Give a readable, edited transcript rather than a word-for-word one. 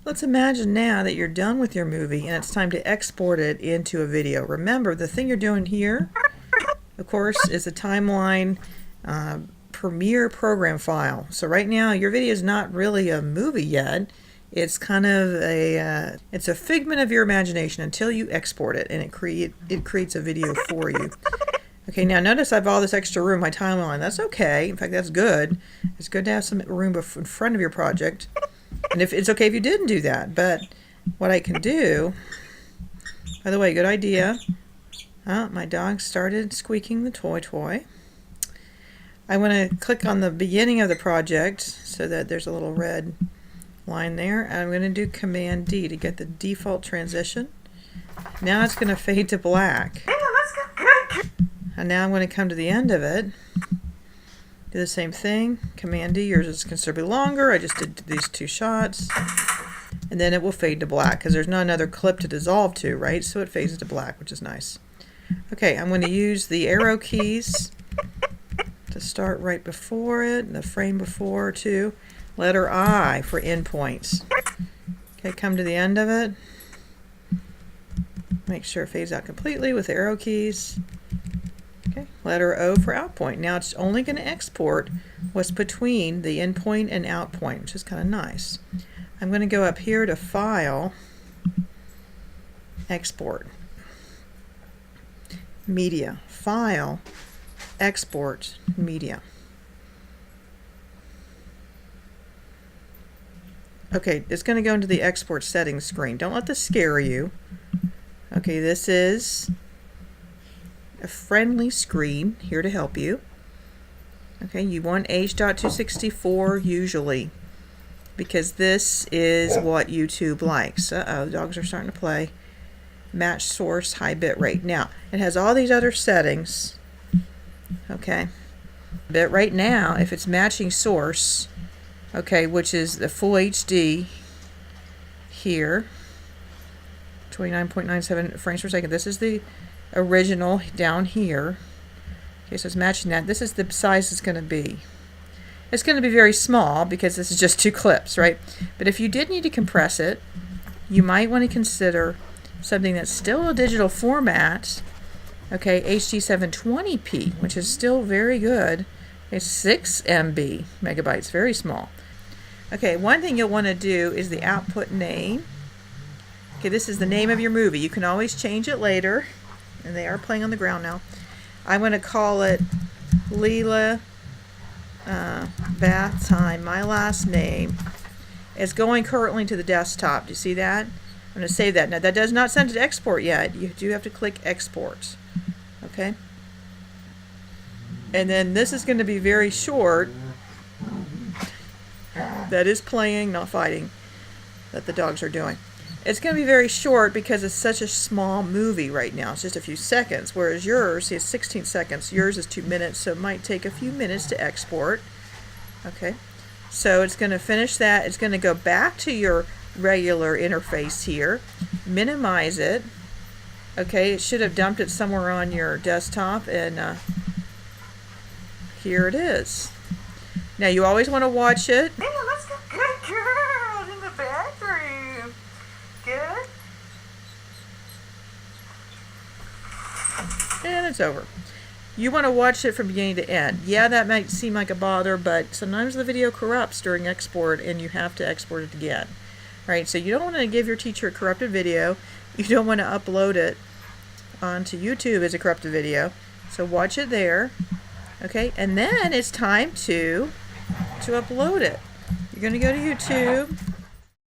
Let's imagine now that you're done with your movie and it's time to export it into a video. Remember, the thing you're doing here, of course, is a timeline Premiere program file. So right now your video is not really a movie yet. It's kind of it's a figment of your imagination until you export it, and it creates a video for you. Okay, now notice I have all this extra room in my timeline. That's okay. In fact, that's good. It's good to have some room in front of your project. And if it's okay if you didn't do that. But what I can do, by the way, good idea. My dog started squeaking the toy. I want to click on the beginning of the project so that there's a little red line there. And I'm going to do Command D to get the default transition. Now it's going to fade to black. And now I'm going to come to the end of it. Do the same thing. Command D. Yours is considerably longer. I just did these two shots. And then it will fade to black because there's not another clip to dissolve to, right? So it fades to black, which is nice. Okay, I'm going to use the arrow keys to start right before it, and the frame before too. Letter I for endpoints. Okay, come to the end of it. Make sure it fades out completely with the arrow keys. Okay, letter O for out point. Now it's only going to export what's between the endpoint and out point, which is kind of nice. I'm going to go up here to File, Export, Media, File, Export, Media. Okay, it's going to go into the export settings screen. Don't let this scare you. Okay, this is a friendly screen here to help you. Okay, you want H.264 usually, because this is what YouTube likes. The dogs are starting to play. Match source, high bit rate. Now, it has all these other settings. Okay, but right now, if it's matching source, okay, which is the full HD here, 29.97 frames per second. This is the original down here. Okay, so it's matching that. This is the size it's going to be. It's going to be very small because this is just two clips, right? But if you did need to compress it, you might want to consider something that's still a digital format. Okay, HD 720p, which is still very good. It's 6 MB megabytes, very small. Okay, one thing you'll want to do is the output name. Okay, this is the name of your movie. You can always change it later. And they are playing on the ground now. I'm going to call it Leela Bath Time. My last name is going currently to the desktop. Do you see that? I'm going to save that. Now, that does not send it to export yet. You do have to click Export. Okay? And then this is going to be very short. That is playing, not fighting, that the dogs are doing. It's going to be very short because it's such a small movie right now. It's just a few seconds, whereas yours is 16 seconds. Yours is 2 minutes, so it might take a few minutes to export. Okay, so it's going to finish that. It's going to go back to your regular interface here, minimize it. Okay, it should have dumped it somewhere on your desktop, and here it is. Now you always want to watch it. Hey, let's go. Good girl in the bathroom. Good. And it's over. You want to watch it from beginning to end. Yeah, that might seem like a bother, but sometimes the video corrupts during export and you have to export it again. Right? So you don't want to give your teacher a corrupted video. You don't want to upload it onto YouTube as a corrupted video. So watch it there. Okay? And then it's time to upload it. You're going to go to YouTube.